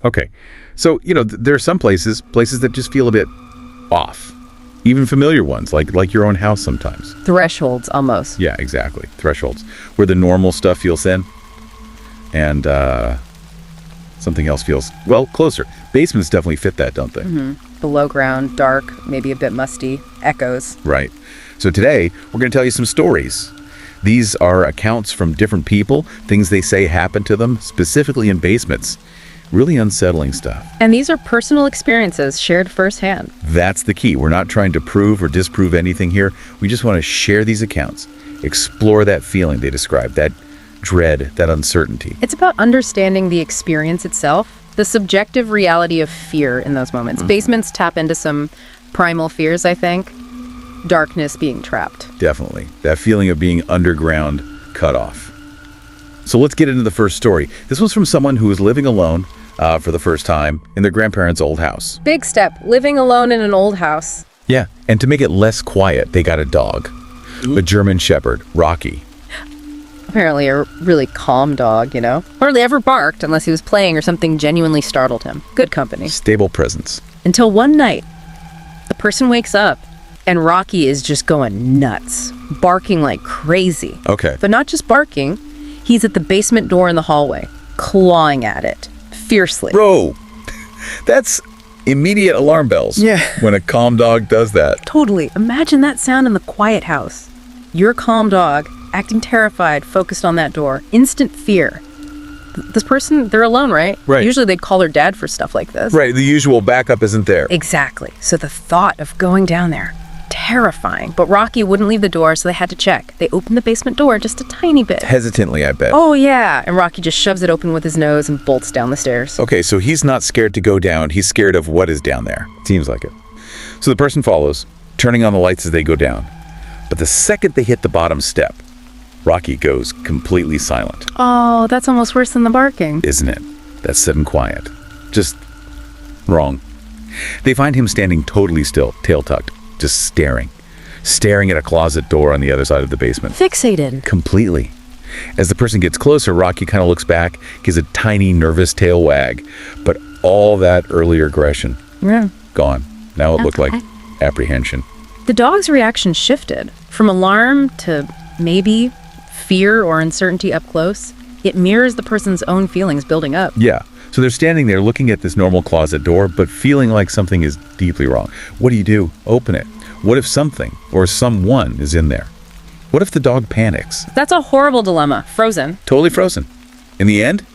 Okay. So, there are some places that just feel a bit off. Even familiar ones, like your own house sometimes. Thresholds, almost. Yeah, exactly. Thresholds. Where the normal stuff feels thin and something else feels, closer. Basements definitely fit that, don't they? Below ground, dark, maybe a bit musty. Echoes. Right. So today, we're going to tell you some stories. These are accounts from different people, things they say happened to them, specifically in basements. Really unsettling stuff. And these are personal experiences shared firsthand. That's the key. We're not trying to prove or disprove anything here. We just want to share these accounts, explore that feeling they describe, that dread, that uncertainty. It's about understanding the experience itself, the subjective reality of fear in those moments. Basements tap into some primal fears, I think. Darkness, being trapped. Definitely. That feeling of being underground, cut off. So let's get into the first story. This was from someone who was living alone for the first time in their grandparents' old house. Big step, living alone in an old house. Yeah, and to make it less quiet, they got a dog. A German Shepherd, Rocky. Apparently a really calm dog, Hardly ever barked unless he was playing or something genuinely startled him. Good company. Stable presence. Until one night, the person wakes up and Rocky is just going nuts, barking like crazy. Okay. But not just barking, he's at the basement door in the hallway, clawing at it fiercely. Bro, that's immediate alarm bells. Yeah. When a calm dog does that. Totally. Imagine that sound in the quiet house. Your calm dog, acting terrified, focused on that door. Instant fear. This person, they're alone, right? Right. Usually they'd call their dad for stuff like this. Right, the usual backup isn't there. Exactly. So the thought of going down there, terrifying. But Rocky wouldn't leave the door, so they had to check. They opened the basement door just a tiny bit. Hesitantly, I bet. Oh, yeah. And Rocky just shoves it open with his nose and bolts down the stairs. Okay, so he's not scared to go down. He's scared of what is down there. Seems like it. So the person follows, turning on the lights as they go down. But the second they hit the bottom step, Rocky goes completely silent. Oh, that's almost worse than the barking. Isn't it? That's sudden quiet. Just wrong. They find him standing totally still, tail tucked, just staring at a closet door on the other side of the basement. Fixated. Completely. As the person gets closer, Rocky kind of looks back, gives a tiny nervous tail wag, but all that earlier aggression, gone. Now it looked like apprehension. The dog's reaction shifted from alarm to maybe fear or uncertainty up close. It mirrors the person's own feelings building up. Yeah. So they're standing there looking at this normal closet door, but feeling like something is deeply wrong. What do? Open it. What if something or someone is in there? What if the dog panics? That's a horrible dilemma. Frozen. Totally frozen. In the end,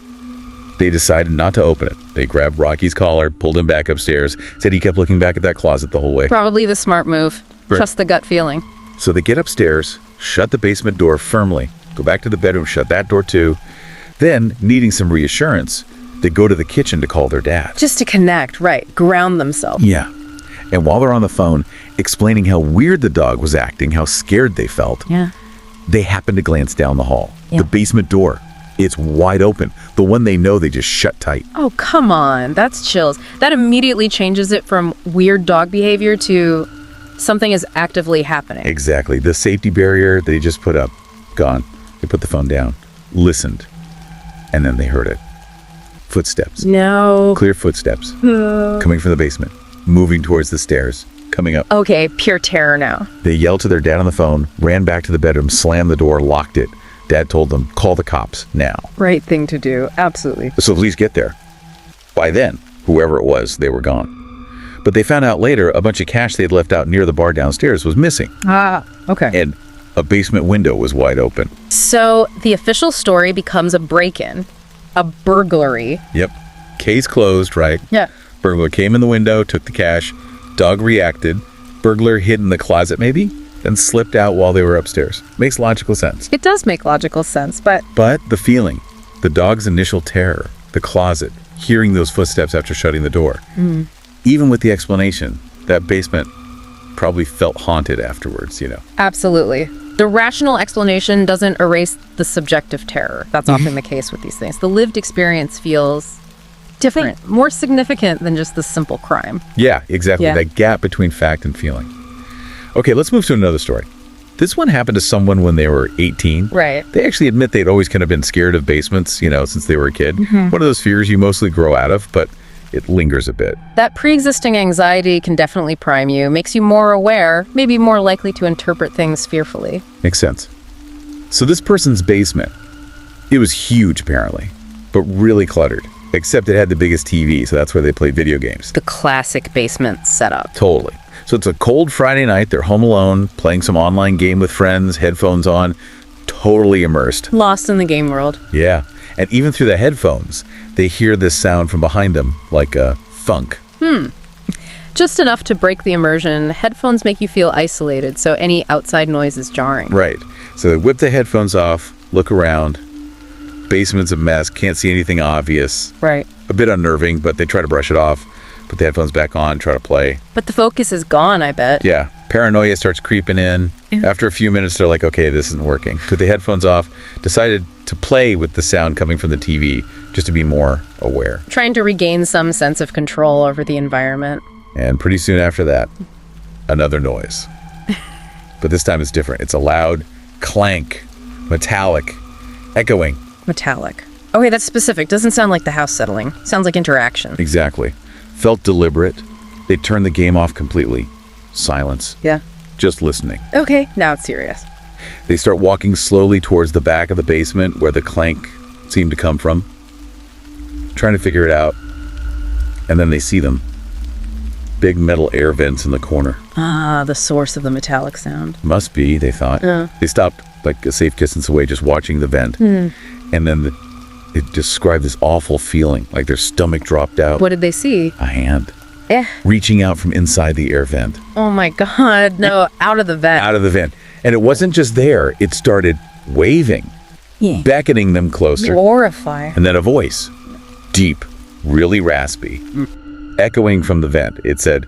they decided not to open it. They grabbed Rocky's collar, pulled him back upstairs, said he kept looking back at that closet the whole way. Probably the smart move. Right. Trust the gut feeling. So they get upstairs, shut the basement door firmly, go back to the bedroom, shut that door too. Then, needing some reassurance, they go to the kitchen to call their dad. Just to connect, right. Ground themselves. Yeah. And while they're on the phone, explaining how weird the dog was acting, how scared they felt, Yeah. they happen to glance down the hall. Yeah. The basement door. It's wide open. The one they know they just shut tight. Oh, come on. That's chills. That immediately changes it from weird dog behavior to something is actively happening. Exactly. The safety barrier they just put up, gone. They put the phone down, listened, and then they heard it. Footsteps. No. Clear footsteps. Coming from the basement, moving towards the stairs, coming up. Okay, pure terror now. They yelled to their dad on the phone, ran back to the bedroom, slammed the door, locked it. Dad told them, call the cops now. Right thing to do. Absolutely. So please get there. By then, whoever it was, they were gone. But they found out later a bunch of cash they had left out near the bar downstairs was missing. Ah, okay. And a basement window was wide open. So the official story becomes a break-in, a burglary. Yep. Case closed, right? Yeah. Burglar came in the window, took the cash. Dog reacted. Burglar hid in the closet, maybe? Then slipped out while they were upstairs. Makes logical sense. It does make logical sense, but But the feeling, the dog's initial terror, the closet, hearing those footsteps after shutting the door. Even with the explanation, that basement probably felt haunted afterwards, absolutely. The rational explanation doesn't erase the subjective terror. That's often the case with these things. The lived experience feels different, more significant than just the simple crime. Yeah, exactly. Yeah. That gap between fact and feeling. Okay, let's move to another story. This one happened to someone when they were 18. Right. They actually admit they'd always kind of been scared of basements, since they were a kid. One of those fears you mostly grow out of, but it lingers a bit. That pre-existing anxiety can definitely prime you, makes you more aware, maybe more likely to interpret things fearfully. Makes sense. So this person's basement, it was huge apparently, but really cluttered. Except it had the biggest TV, so that's where they played video games. The classic basement setup. Totally. So it's a cold Friday night, they're home alone, playing some online game with friends, headphones on, totally immersed. Lost in the game world. Yeah. And even through the headphones, they hear this sound from behind them, like a thunk. Just enough to break the immersion. Headphones make you feel isolated, so any outside noise is jarring. Right. So they whip the headphones off, look around. Basement's a mess, can't see anything obvious. Right. A bit unnerving, but they try to brush it off, put the headphones back on, try to play. But the focus is gone, I bet. Yeah. Paranoia starts creeping in. After a few minutes, they're like, okay, this isn't working. Put the headphones off, decided to play with the sound coming from the TV just to be more aware. Trying to regain some sense of control over the environment. And pretty soon after that, another noise. But this time it's different. It's a loud clank, metallic, echoing. Metallic. Okay, that's specific. Doesn't sound like the house settling. Sounds like interaction. Exactly. Felt deliberate. They turned the game off completely. Silence. Yeah. Just listening. Okay, now it's serious. They start walking slowly towards the back of the basement where the clank seemed to come from, trying to figure it out. And then they see them. Big metal air vents in the corner. Ah, the source of the metallic sound. Must be, they thought. They stopped like a safe distance away, just watching the vent. And then it described this awful feeling, like their stomach dropped out. What did they see? A hand Eh. reaching out from inside the air vent. Oh my god, no, out of the vent. Out of the vent. And it wasn't just there, it started waving, beckoning them closer. Horrifying. And then a voice, deep, really raspy, echoing from the vent. It said,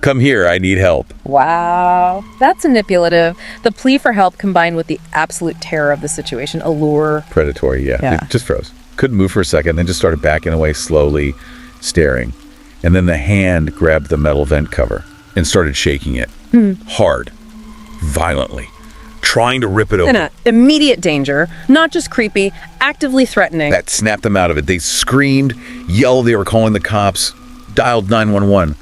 "Come here, I need help." Wow. That's manipulative. The plea for help combined with the absolute terror of the situation. Allure. Predatory, yeah. Yeah. It just froze. Couldn't move for a second, then just started backing away slowly, staring. And then the hand grabbed the metal vent cover and started shaking it. Hard. Violently. Trying to rip it open. In a immediate danger, not just creepy, actively threatening. That snapped them out of it. They screamed, yelled they were calling the cops, dialed 911.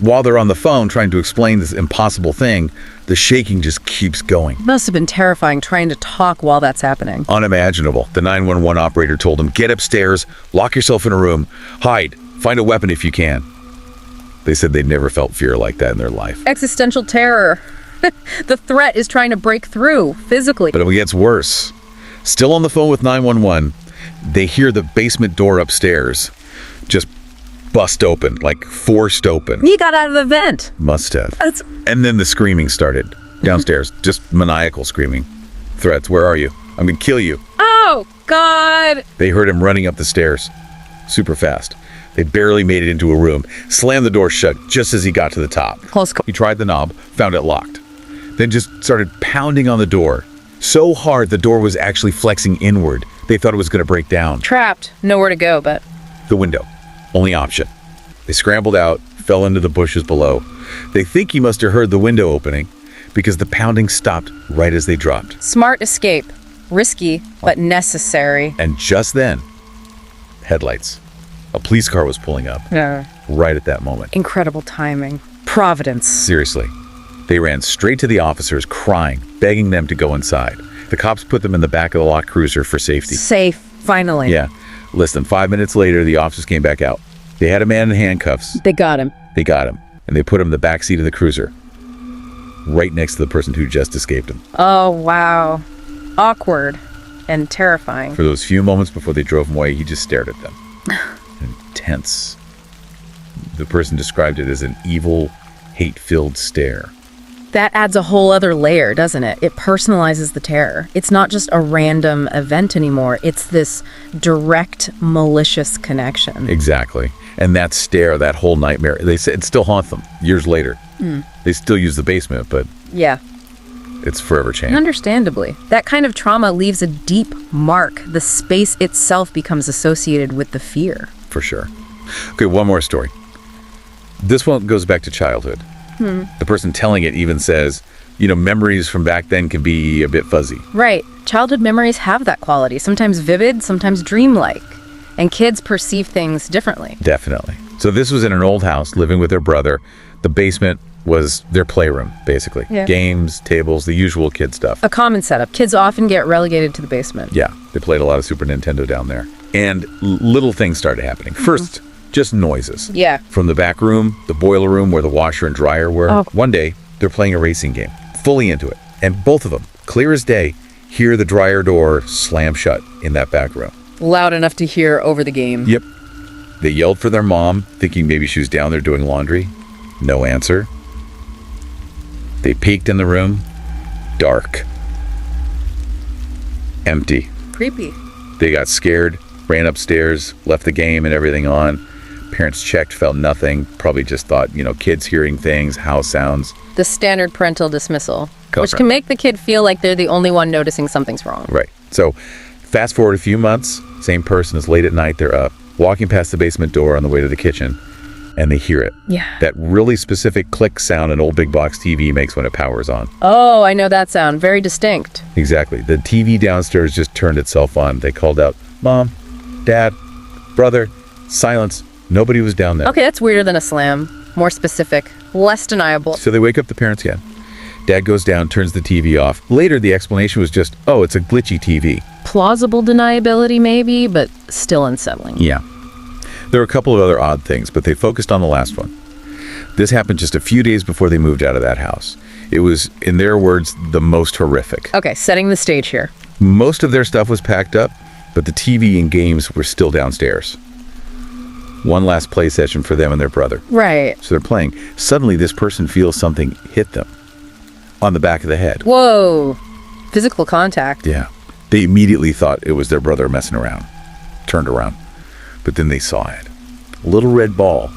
While they're on the phone trying to explain this impossible thing, the shaking just keeps going. Must have been terrifying trying to talk while that's happening. Unimaginable. The 911 operator told them, "Get upstairs, lock yourself in a room, hide, find a weapon if you can." They said they'd never felt fear like that in their life. Existential terror. The threat is trying to break through physically. But it gets worse. Still on the phone with 911, they hear the basement door upstairs just bust open, like forced open. He got out of the vent. Must have. That's... And then the screaming started downstairs, just maniacal screaming. Threats, "Where are you? I'm gonna kill you." Oh, God. They heard him running up the stairs, super fast. They barely made it into a room, slammed the door shut just as he got to the top. Close call. He tried the knob, found it locked. Then just started pounding on the door. So hard the door was actually flexing inward. They thought it was gonna break down. Trapped. Nowhere to go, but... The window. Only option. They scrambled out, fell into the bushes below. They think he must have heard the window opening because the pounding stopped right as they dropped. Smart escape. Risky, but necessary. And just then, headlights. A police car was pulling up Yeah. right at that moment. Incredible timing. Providence. Seriously. They ran straight to the officers, crying, begging them to go inside. The cops put them in the back of the locked cruiser for safety. Safe, finally. Yeah. Less than 5 minutes later, the officers came back out. They had a man in handcuffs. They got him. They got him, and they put him in the back seat of the cruiser, right next to the person who just escaped him. Oh, wow. Awkward and terrifying. For those few moments before they drove him away, he just stared at them. Intense. The person described it as an evil, hate-filled stare. That adds a whole other layer, doesn't it? It personalizes the terror. It's not just a random event anymore. It's this direct, malicious connection. Exactly. And that stare, that whole nightmare, they said it still haunts them years later. They still use the basement, but Yeah. it's forever changed. Understandably. That kind of trauma leaves a deep mark. The space itself becomes associated with the fear. For sure. Okay, one more story. This one goes back to childhood. The person telling it even says, memories from back then can be a bit fuzzy. Right. Childhood memories have that quality, sometimes vivid, sometimes dreamlike. And kids perceive things differently. Definitely. So this was in an old house, living with their brother. The basement was their playroom, basically. Yeah. Games, tables, the usual kid stuff. A common setup. Kids often get relegated to the basement. Yeah, they played a lot of Super Nintendo down there. And little things started happening. First, just noises. Yeah. From the back room, the boiler room where the washer and dryer were. Oh. One day, they're playing a racing game, fully into it. And both of them, clear as day, hear the dryer door slam shut in that back room. Loud enough to hear over the game. Yep. They yelled for their mom, thinking maybe she was down there doing laundry. No answer. They peeked in the room. Dark. Empty. Creepy. They got scared, ran upstairs, left the game and everything on. Parents checked, found nothing. Probably just thought, kids hearing things, house sounds. The standard parental dismissal, which Correct. can make the kid feel like they're the only one noticing something's wrong. Right. So fast forward a few months, same person is late at night, they're up, walking past the basement door on the way to the kitchen, and they hear it. Yeah. That really specific click sound an old big box TV makes when it powers on. Oh, I know that sound. Very distinct. Exactly. The TV downstairs just turned itself on. They called out, "Mom, Dad, brother," silence. Nobody was down there. Okay, that's weirder than a slam. More specific. Less deniable. So they wake up the parents again. Dad goes down, turns the TV off. Later, the explanation was just, oh, it's a glitchy TV. Plausible deniability, maybe, but still unsettling. Yeah. There were a couple of other odd things, but they focused on the last one. This happened just a few days before they moved out of that house. It was, in their words, the most horrific. Okay, setting the stage here. Most of their stuff was packed up, but the TV and games were still downstairs. One last play session for them and their brother. Right. So they're playing. Suddenly, this person feels something hit them on the back of the head. Whoa. Physical contact. Yeah. They immediately thought it was their brother messing around. Turned around. But then they saw it. A little red ball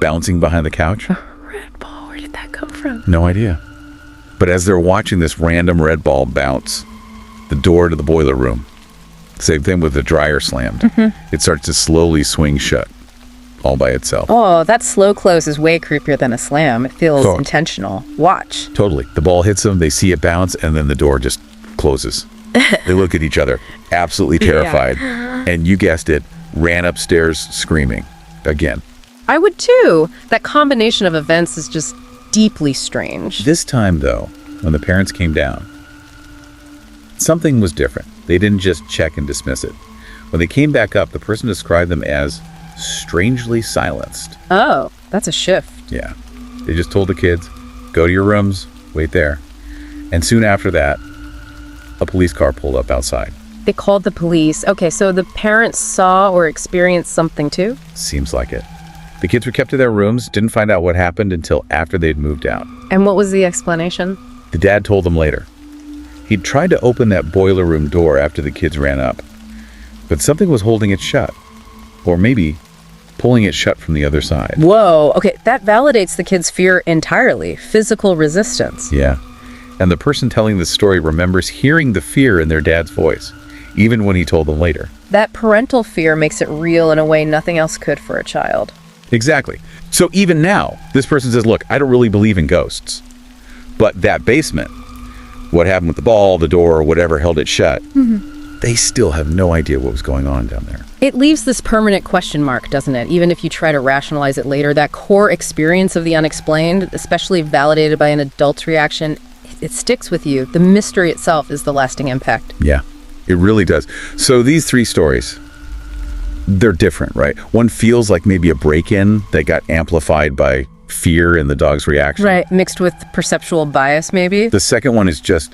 bouncing behind the couch. Red ball, where did that come from? No idea. But as they're watching this random red ball bounce, the door to the boiler room, same thing with the dryer slammed, it starts to slowly swing shut, all by itself. Oh, that slow close is way creepier than a slam. It feels Oh. intentional. Watch. Totally. The ball hits them, they see it bounce, and then the door just closes. They look at each other, absolutely terrified. And you guessed it, ran upstairs screaming. Again. I would too. That combination of events is just deeply strange. This time, though, when the parents came down, something was different. They didn't just check and dismiss it. When they came back up, the person described them as strangely silenced. Oh, that's a shift. Yeah. They just told the kids, go to your rooms, wait there. And soon after that, a police car pulled up outside. They called the police. Okay, so the parents saw or experienced something too? Seems like it. The kids were kept to their rooms, didn't find out what happened until after they'd moved out. And what was the explanation? The dad told them later. He'd tried to open that boiler room door after the kids ran up, but something was holding it shut. Or maybe pulling it shut from the other side. Whoa, okay, that validates the kids' fear entirely. Physical resistance. Yeah. And the person telling the story remembers hearing the fear in their dad's voice, even when he told them later. That parental fear makes it real in a way nothing else could for a child. Exactly. So even now, this person says, look, I don't really believe in ghosts. But that basement, what happened with the ball, the door, whatever held it shut, they still have no idea what was going on down there. It leaves this permanent question mark, doesn't it? Even if you try to rationalize it later, that core experience of the unexplained, especially validated by an adult's reaction, it sticks with you. The mystery itself is the lasting impact. Yeah, it really does. So these three stories, they're different, right? One feels like maybe a break-in that got amplified by fear in the dog's reaction. Right, mixed with perceptual bias, maybe? The second one is just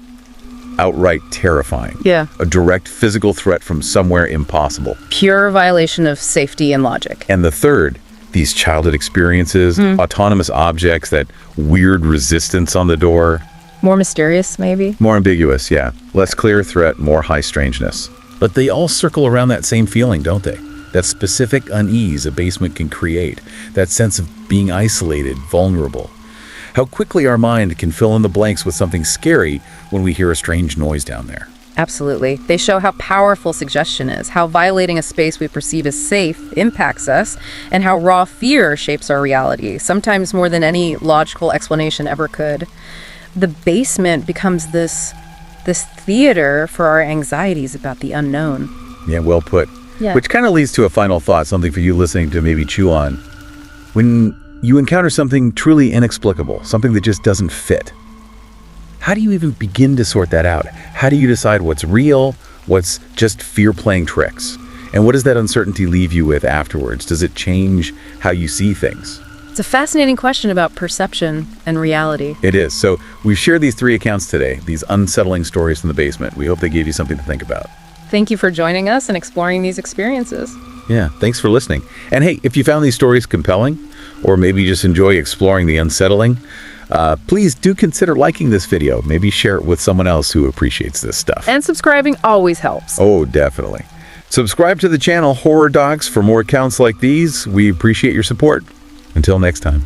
outright terrifying. Yeah. A direct physical threat from somewhere impossible. Pure violation of safety and logic. And the third, these childhood experiences, autonomous objects, that weird resistance on the door. More mysterious, maybe? More ambiguous, yeah. Less clear threat, more high strangeness. But they all circle around that same feeling, don't they? That specific unease a basement can create. That sense of being isolated, vulnerable. How quickly our mind can fill in the blanks with something scary when we hear a strange noise down there. Absolutely. They show how powerful suggestion is, how violating a space we perceive as safe impacts us, and how raw fear shapes our reality, sometimes more than any logical explanation ever could. The basement becomes this theater for our anxieties about the unknown. Yeah, well put. Yeah. Which kind of leads to a final thought, something for you listening to maybe chew on. When you encounter something truly inexplicable, something that just doesn't fit, how do you even begin to sort that out? How do you decide what's real, what's just fear playing tricks? And what does that uncertainty leave you with afterwards? Does it change how you see things? It's a fascinating question about perception and reality. It is. So we've shared these 3 accounts today, these unsettling stories from the basement. We hope they gave you something to think about. Thank you for joining us and exploring these experiences. Yeah, thanks for listening. And hey, if you found these stories compelling, or maybe you just enjoy exploring the unsettling, please do consider liking this video. Maybe share it with someone else who appreciates this stuff. And subscribing always helps. Oh, definitely. Subscribe to the channel Horror Docs for more accounts like these. We appreciate your support. Until next time.